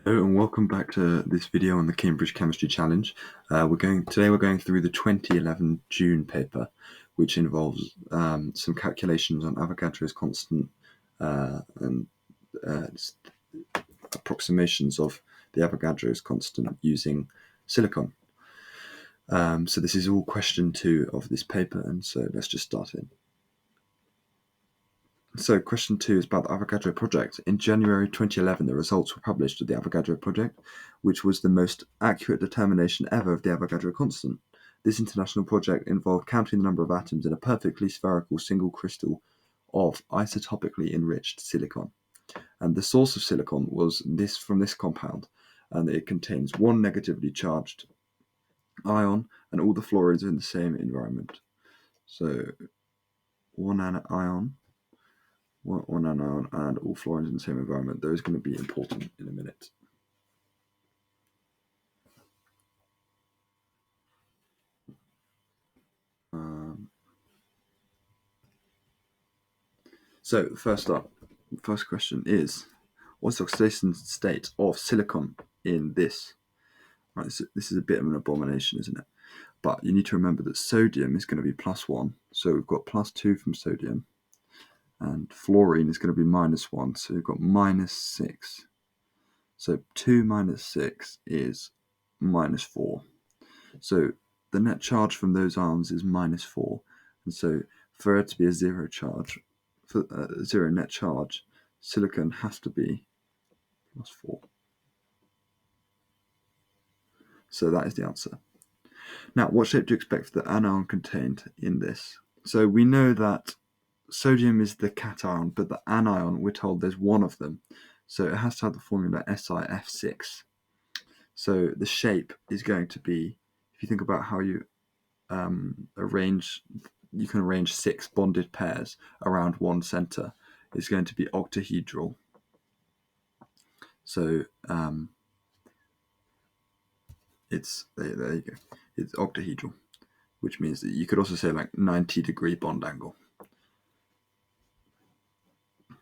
Hello and welcome back to this video on the Cambridge Chemistry Challenge. Today we're going through the 2011 June paper, which involves some calculations on Avogadro's constant and approximations of the Avogadro's constant using silicon. So this is all question 2 of this paper, and so let's just start in. So question 2 is about the Avogadro project. In January 2011, the results were published of the Avogadro project, which was the most accurate determination ever of the Avogadro constant. This international project involved counting the number of atoms in a perfectly spherical single crystal of isotopically enriched silicon. And the source of silicon was from this compound, and it contains one negatively charged ion, and all the fluorines are in the same environment. So one anion and all fluorines in the same environment. Those are going to be important in a minute. So first question is, what's the oxidation state of silicon in this? Right, this is a bit of an abomination, isn't it? But you need to remember that sodium is going to be +1, so we've got +2 from sodium, and fluorine is going to be -1, so we've got -6. So 2 minus 6 is -4. So the net charge from those ions is -4, and so for it to be a zero charge, for zero net charge, silicon has to be +4. So that is the answer. Now, what shape do you expect for the anion contained in this? So we know that sodium is the cation, but the anion, we're told there's one of them. So it has to have the formula SiF6. So the shape is going to be, if you think about how you you can arrange 6 bonded pairs around one center, is going to be octahedral. So there you go. It's octahedral, which means that you could also say like 90-degree bond angle.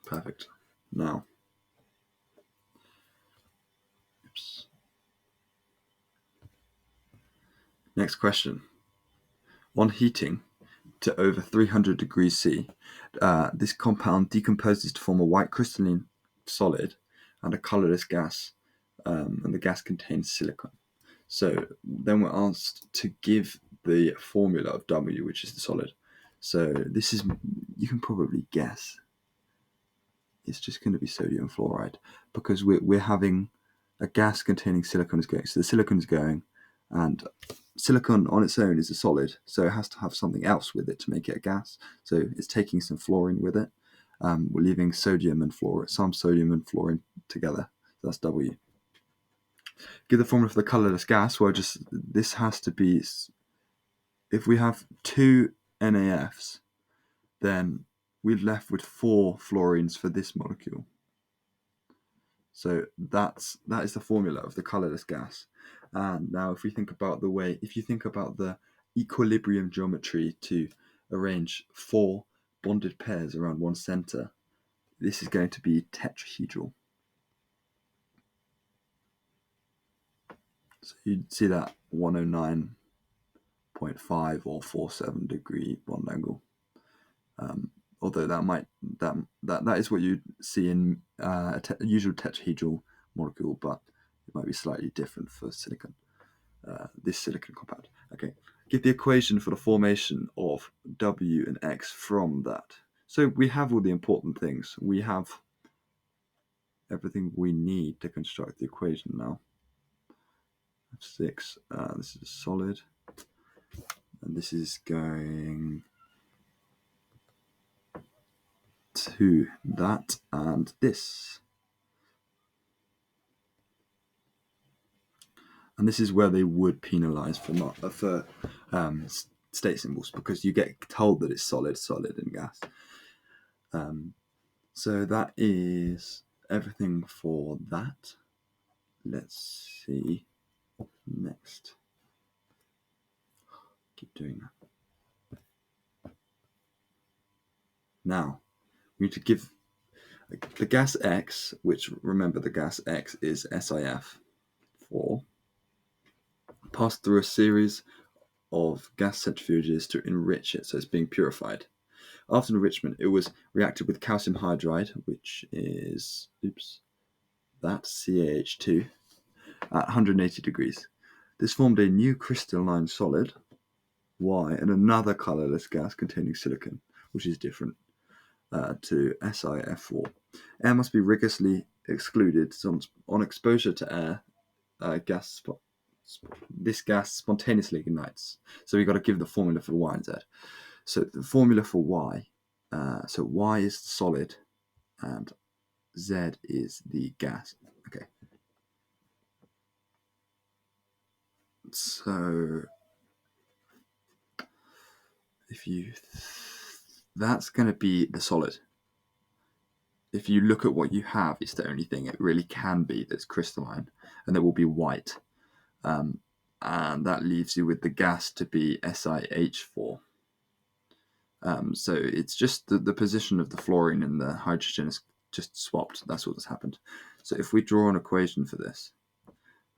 Perfect. Now, next question. On heating to over 300 degrees C, this compound decomposes to form a white crystalline solid and a colorless gas, and the gas contains silicon. So then we're asked to give the formula of W, which is the solid. So this is, you can probably guess, it's just going to be sodium fluoride, because we're having a gas containing silicon is going. So the silicon is going, and silicon on its own is a solid, so it has to have something else with it to make it a gas. So it's taking some fluorine with it. We're leaving sodium and fluorine together. So that's W. Give the formula for the colorless gas. Well, this has to be, if we have 2 NaFs, then we're left with 4 fluorines for this molecule. So that is the formula of the colorless gas. And now if you think about the equilibrium geometry to arrange 4 bonded pairs around one center, this is going to be tetrahedral. So you'd see that 109.5 or 47 degree bond angle. Although that is what you'd see in a usual tetrahedral molecule, but it might be slightly different for silicon. This silicon compound. Okay, get the equation for the formation of W and X from that. So we have all the important things. We have everything we need to construct the equation now. 6. This is solid, and this is going to that and this. And this is where they would penalize for state symbols, because you get told that it's solid, and gas. So that is everything for that. Let's see next. Keep doing that. Now, we need to give The gas X, which remember the gas X is SiF4, passed through a series of gas centrifuges to enrich it, so it's being purified. After enrichment, it was reacted with calcium hydride, which is, that CaH2, at 180 degrees. This formed a new crystalline solid, Y, and another colourless gas containing silicon, which is different to SiF4. Air must be rigorously excluded. So on exposure to air, this gas spontaneously ignites. So we've got to give the formula for Y and Z. So the formula for Y, so Y is the solid and Z is the gas. Okay. So that's going to be the solid. If you look at what you have, it's the only thing it really can be that's crystalline, and that will be white. And that leaves you with the gas to be SiH4. So it's just the position of the fluorine and the hydrogen is just swapped. That's what has happened. So if we draw an equation for this,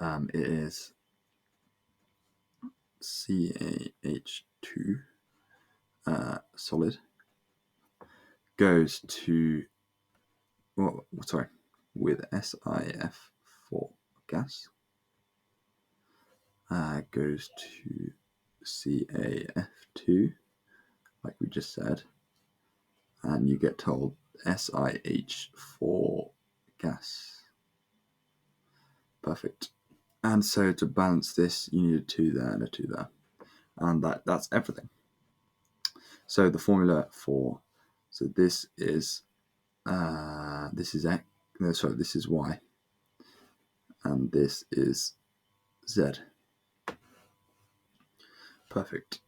it is CaH2 solid goes to, with SiF4 gas, goes to CaF2, like we just said, and you get told SiH4 gas. Perfect. And so to balance this, you need a 2 there and a 2 there. And that's everything. So the formula for, so this is X, no, sorry, this is Y. And this is Z. Perfect.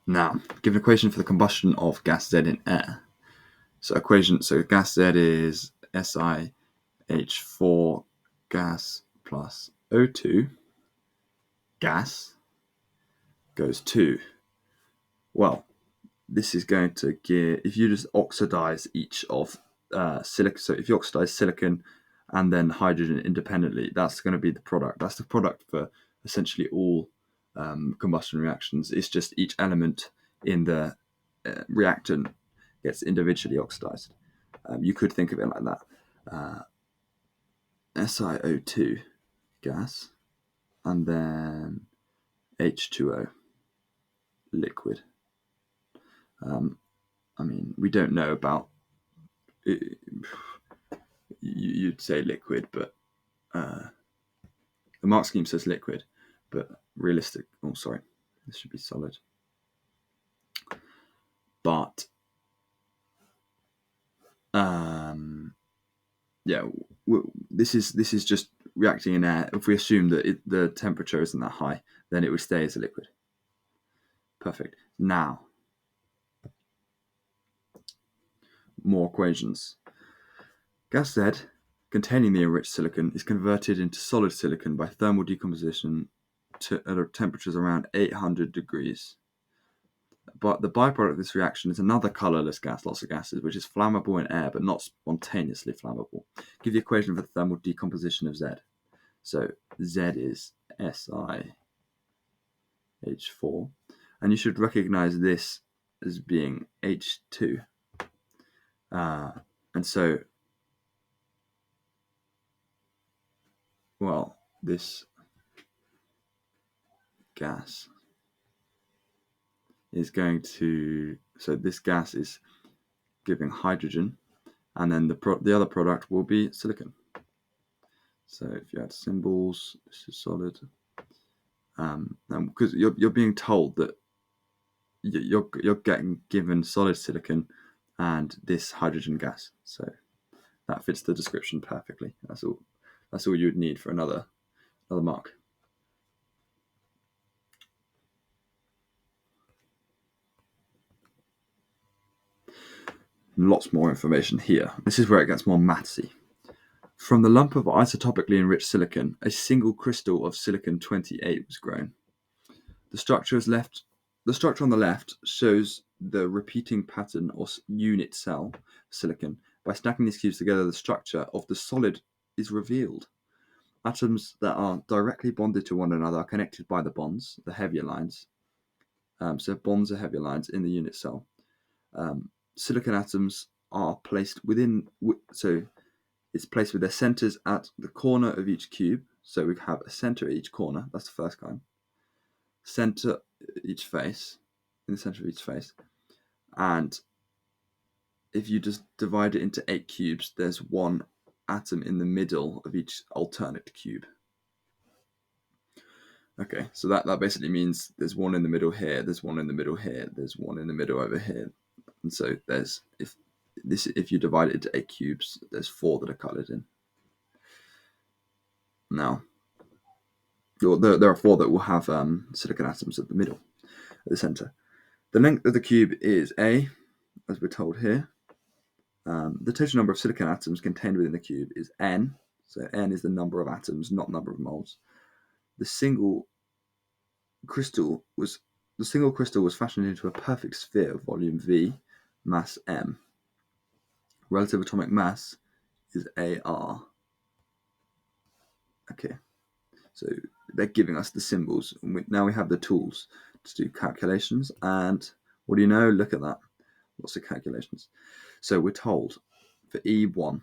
Now, give an equation for the combustion of gas Z in air. So gas Z is SiH4 gas plus O2 gas goes to, well, this is going to give, if you just oxidize each of silicon, so if you oxidize silicon and then hydrogen independently, that's going to be the product. That's the product for essentially all combustion reactions. It's just each element in the reactant gets individually oxidized. You could think of it like that. SiO2 gas and then H2O liquid. I mean, we don't know about it. You'd say liquid, but the mark scheme says liquid, but this should be solid. But this is just reacting in air. If we assume that the temperature isn't that high, then it would stay as a liquid. Perfect. Now, more equations. Gas Z containing the enriched silicon is converted into solid silicon by thermal decomposition at temperatures around 800 degrees. But the byproduct of this reaction is another colourless gas, lots of gases, which is flammable in air but not spontaneously flammable. Give the equation for the thermal decomposition of Z. So Z is SiH4, and you should recognise this as being H2. And so, well, this gas is going to, so this gas is giving hydrogen, and then the other product will be silicon. So if you add symbols, this is solid. Because you're being told that you're getting given solid silicon and this hydrogen gas, so that fits the description perfectly. That's all you would need for another mark. Lots more information here. This is where it gets more mathsy. From the lump of isotopically enriched silicon, a single crystal of silicon-28 was grown. The structure is left the structure on the left shows the repeating pattern or unit cell silicon. By stacking these cubes together, the structure of the solid is revealed. Atoms that are directly bonded to one another are connected by the bonds, the heavier lines. So bonds are heavier lines in the unit cell. Silicon atoms are placed within, so it's placed with their centers at the corner of each cube. So we have a center at each corner. That's the first kind. Center each face, in the center of each face. And if you just divide it into 8 cubes, there's one atom in the middle of each alternate cube. Okay, so that basically means there's one in the middle here, there's one in the middle here, there's one in the middle over here. And so there's, if you divide it into 8 cubes, there's 4 that are colored in. Now, there are 4 that will have silicon atoms at the middle, at the center. The length of the cube is A, as we're told here. The total number of silicon atoms contained within the cube is N. So N is the number of atoms, not number of moles. The single crystal was fashioned into a perfect sphere of volume V, mass M. Relative atomic mass is AR. Okay, so they're giving us the symbols. Now we have the tools to do calculations. And what do you know? Look at that. Lots of calculations. So we're told for E1,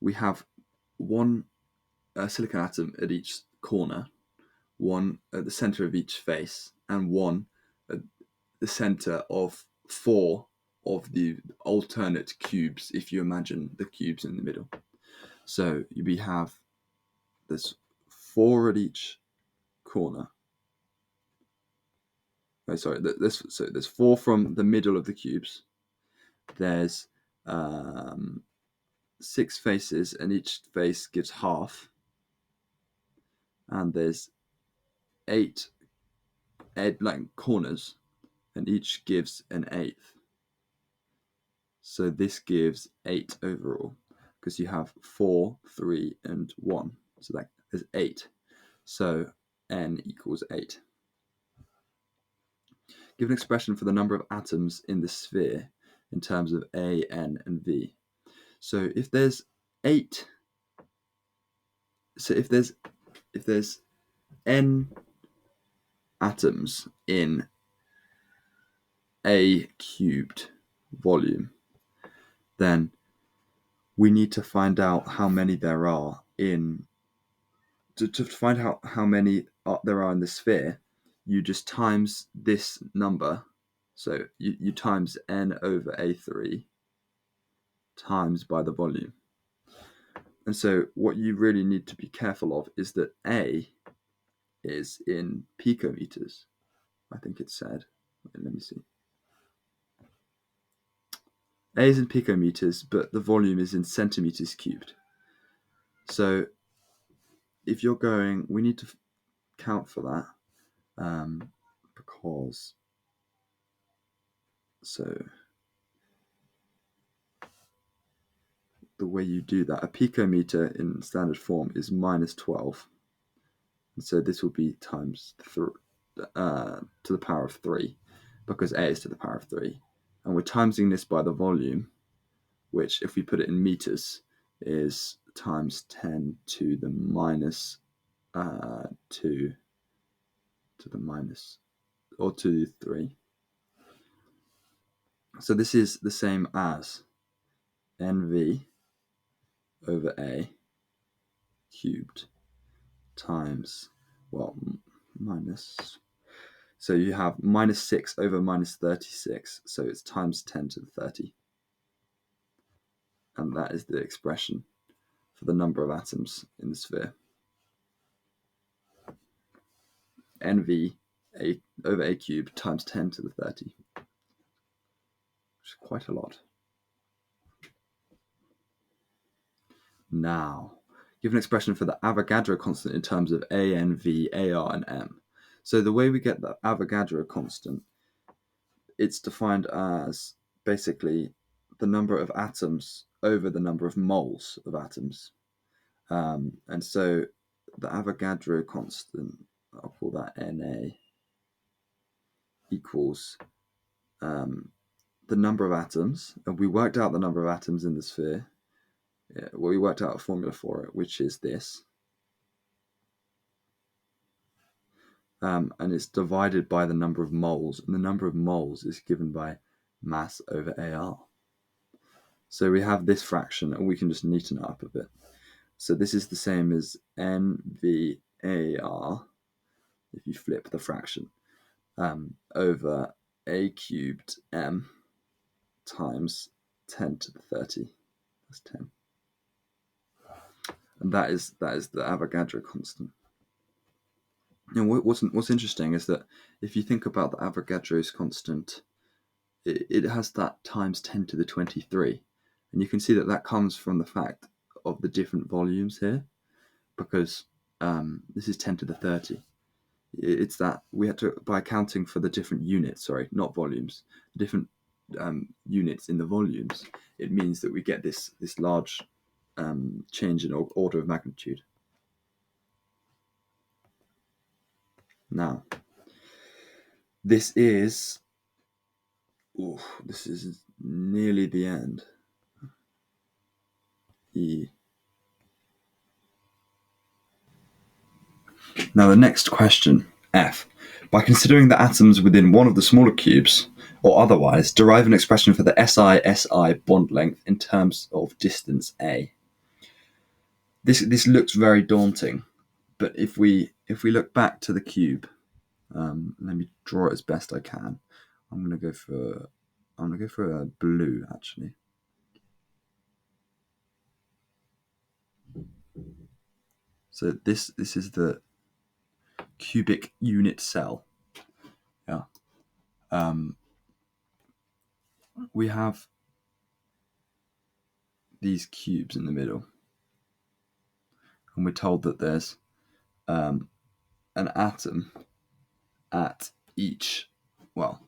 we have one silicon atom at each corner, one at the center of each face, and one at the center of 4 of the alternate cubes, if you imagine the cubes in the middle. So we have, there's 4 at each corner. Oh, sorry, there's 4 from the middle of the cubes. There's 6 faces, and each face gives half. And there's 8 corners, and each gives an eighth. So this gives 8 overall, because you have 4, 3, and 1. So that is 8. So N equals 8. Give an expression for the number of atoms in the sphere in terms of A, N, and V. So if there's 8, so if there's N atoms in A cubed volume, then we need to find out how many there are in, to find out how many there are in the sphere, you just times this number. So you times N over A3 times by the volume. And so what you really need to be careful of is that A is in picometers. I think it said. Let me see. A is in picometers, but the volume is in centimeters cubed. So if you're going, we need to count for that, because, so the way you do that, a picometer in standard form is minus 12. And so this will be times to the power of 3, because A is to the power of 3. And we're timesing this by the volume, which, if we put it in meters, is times 10 to the minus 2 to the minus, or to 3. So this is the same as NV over A cubed times, well, minus, so you have minus 6 over minus 36, so it's times 10 to the 30. And that is the expression for the number of atoms in the sphere. NV over A cubed times 10 to the 30, which is quite a lot. Now, give an expression for the Avogadro constant in terms of A, N, V, AR, and M. So the way we get the Avogadro constant, it's defined as basically the number of atoms over the number of moles of atoms. And so the Avogadro constant, I'll call that Na. equals the number of atoms, and we worked out the number of atoms in the sphere. Well, we worked out a formula for it, which is this. And it's divided by the number of moles, and the number of moles is given by mass over AR. So we have this fraction, and we can just neaten it up a bit. So this is the same as NVAR, if you flip the fraction, over A cubed M times 10 to the 30. That's 10. And that is the Avogadro constant. And what's interesting is that if you think about the Avogadro's constant, it has that times 10 to the 23. And you can see that comes from the fact of the different volumes here, because this is 10 to the 30. It's that we had to, by accounting for the different units, not volumes, different units in the volumes, it means that we get this large change in order of magnitude. Now, this is nearly the end. Now the next question, F. By considering the atoms within one of the smaller cubes, or otherwise, derive an expression for the SI-SI bond length in terms of distance A. This looks very daunting, but if we look back to the cube, let me draw it as best I can. I'm gonna go for a blue, actually. So this is the cubic unit cell. Yeah. We have these cubes in the middle, and we're told that there's an atom at each. Well,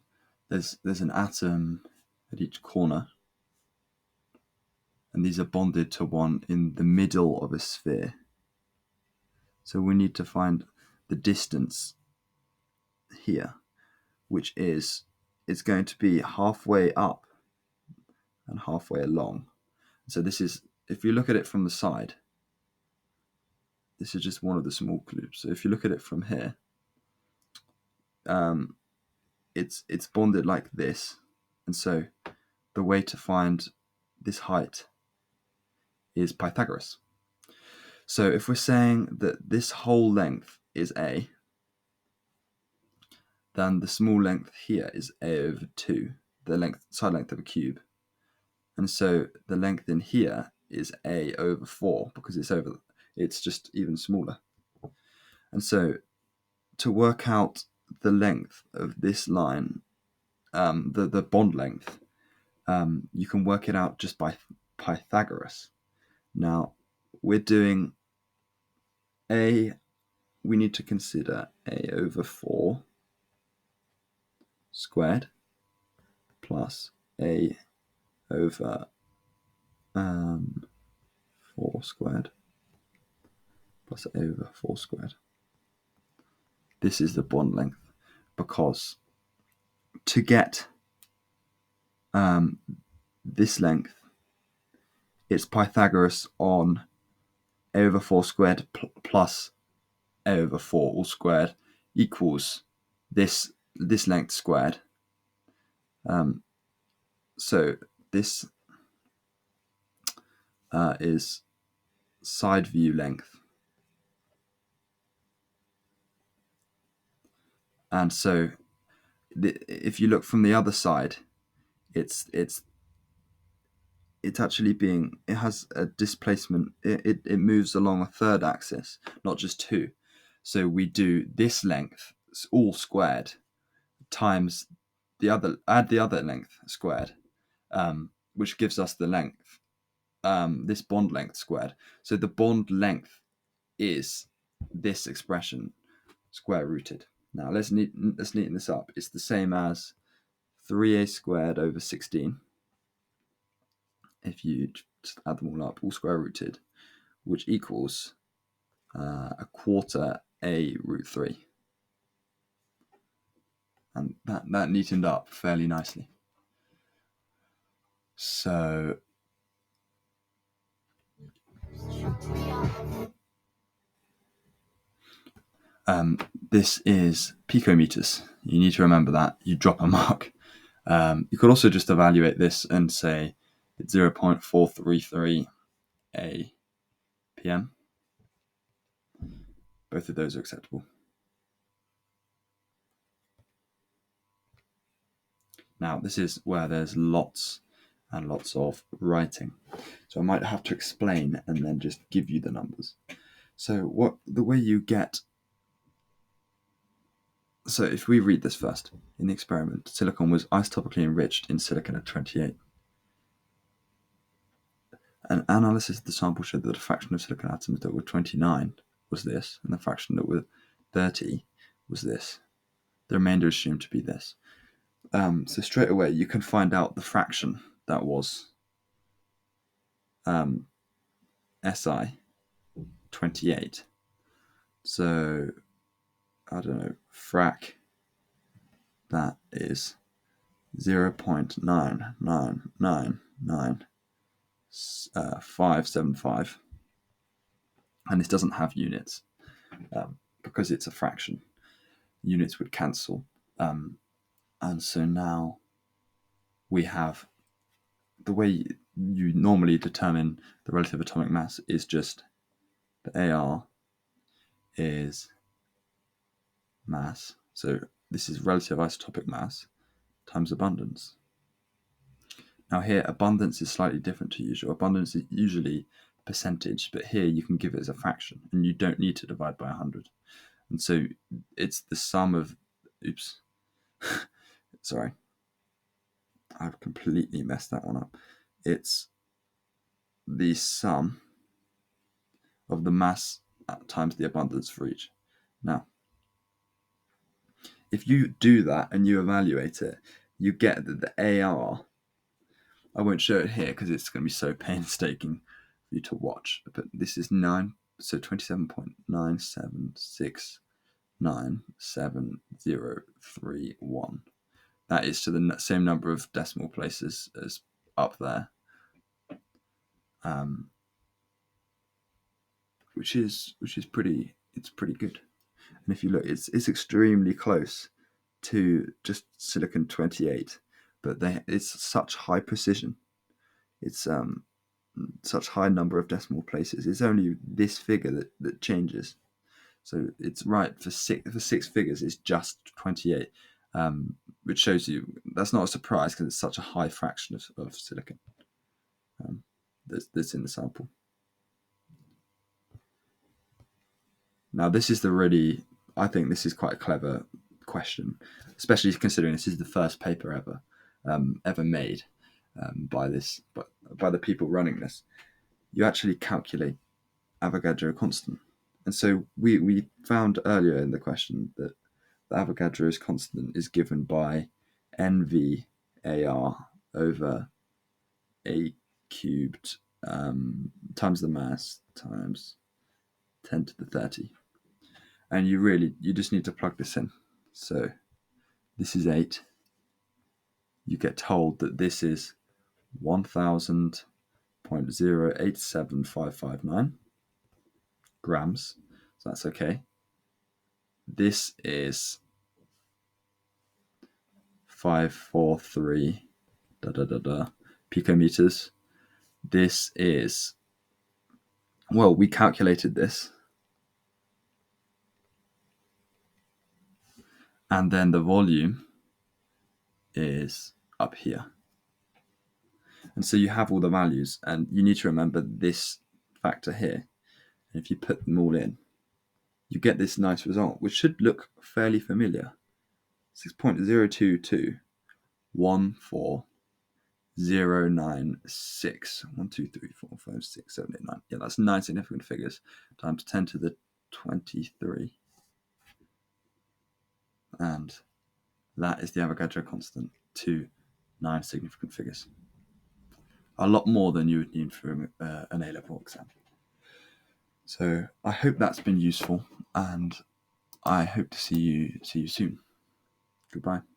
there's an atom at each corner, and these are bonded to one in the middle of a sphere. So we need to find the distance here, which is going to be halfway up and halfway along. So this is, if you look at it from the side, this is just one of the small cubes. So if you look at it from here, it's bonded like this, and so the way to find this height is Pythagoras. So if we're saying that this whole length is A, then the small length here is A over 2, the side length of a cube. And so the length in here is A over 4, because it's just even smaller. And so to work out the length of this line, the bond length, you can work it out just by Pythagoras. Now, we're doing A, we need to consider A over 4 squared plus A over 4 squared plus A over 4 squared. This is the bond length, because to get this length, it's Pythagoras on A over 4 squared plus A over 4 all squared equals this length squared. So this is side view length. And so if you look from the other side, it's actually it has a displacement. It moves along a third axis, not just two. So we do this length all squared times add the other length squared, which gives us the length, this bond length squared. So the bond length is this expression square rooted. Now let's neaten this up. It's the same as 3a squared over 16. If you just add them all up, all square rooted, which equals a quarter a root 3. And that neatened up fairly nicely. So this is picometers. You need to remember that. You drop a mark. You could also just evaluate this and say it's 0.433 APM. Both of those are acceptable. Now, this is where there's lots and lots of writing. So I might have to explain and then just give you the numbers. So the way you get... So if we read this first, in the experiment, silicon was isotopically enriched in silicon at 28. An analysis of the sample showed that the fraction of silicon atoms that were 29 was this, and the fraction that were 30 was this. The remainder is assumed to be this. So straight away, you can find out the fraction that was SI 28. So, I don't know, frac, that is 0.9999575. And this doesn't have units because it's a fraction. Units would cancel. And so now we have the way you normally determine the relative atomic mass is just the AR is mass. So this is relative isotopic mass times abundance. Now here, abundance is slightly different to usual. Abundance is usually percentage, but here you can give it as a fraction, and you don't need to divide by 100. And so it's the sum of... Oops. Sorry. I've completely messed that one up. It's the sum of the mass times the abundance for each. Now, if you do that and you evaluate it, you get that the AR... I won't show it here because it's going to be so painstaking for you to watch. But this is 27.976973031. That is to the same number of decimal places as up there, which is pretty. It's pretty good. And if you look, it's extremely close to just silicon 28, but it's such high precision. It's such high number of decimal places. It's only this figure that changes. So it's right for six figures. It's just 28, which shows you that's not a surprise because it's such a high fraction of silicon that's in the sample. Now this is I think this is quite a clever question, especially considering this is the first paper ever made by the people running this. You actually calculate Avogadro constant. And so we found earlier in the question that the Avogadro's constant is given by NVAR over A cubed times the mass times 10 to the 30. And you just need to plug this in. So this is 8. You get told that this is 1000.087559 grams. So that's okay. This is 543 picometers. This is, well, we calculated this. And then the volume is up here. And so you have all the values, and you need to remember this factor here. And if you put them all in, you get this nice result, which should look fairly familiar. 6.02214096. 1, 2, 3, 4, 5, 6, 7, 8, 9. Yeah, that's 9 significant figures times 10 to the 23. And that is the Avogadro constant to 9 significant figures. A lot more than you would need for an A-level exam. So I hope that's been useful, and I hope to see you soon. Goodbye.